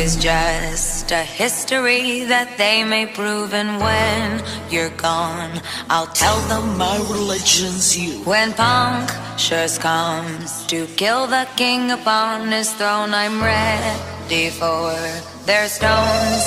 is just a history that they may prove. And when you're gone, I'll tell them my religion's you. When punctures comes to kill the king upon his throne, I'm ready for their stones.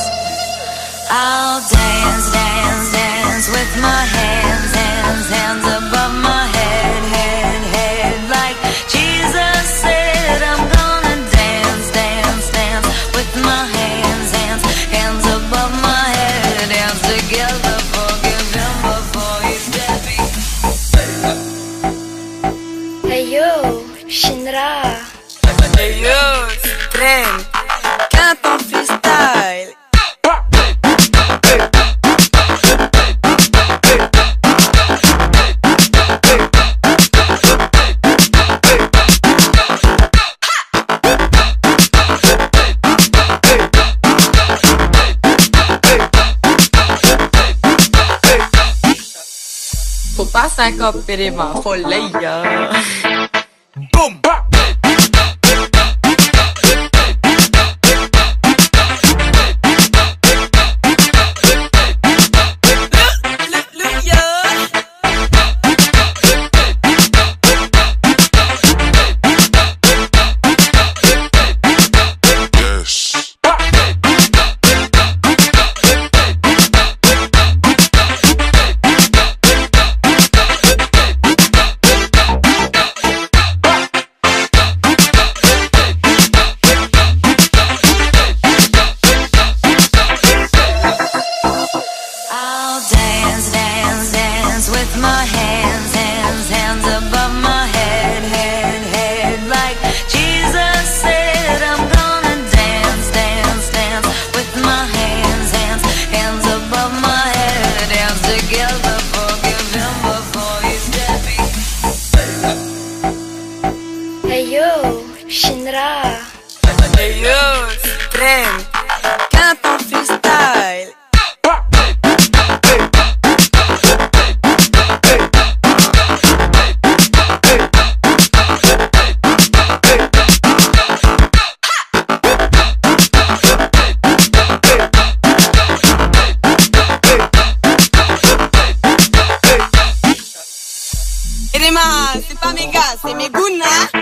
I'll dance, dance, dance with my hands, hands, hands above my head, head, head. Like Jesus said, I'm gonna dance, dance, dance with my hands, hands, hands above my head. Dance together, forgive him before he's dead. Hey yo, Shinra. Hey yo, Tren, cante en freestyle. Faut pas s'accoper des vents, faut l'ailleurs. Boum! With my hands, hands, hands above my head, head, head. Like Jesus said, I'm gonna dance, dance, dance with my hands, hands, hands above my head. Dance together, forgive him before he's dead. Hey yo, Shinra. Hey yo, Tren, cante en freestyle. C'est pas mes gars, c'est mes gounas.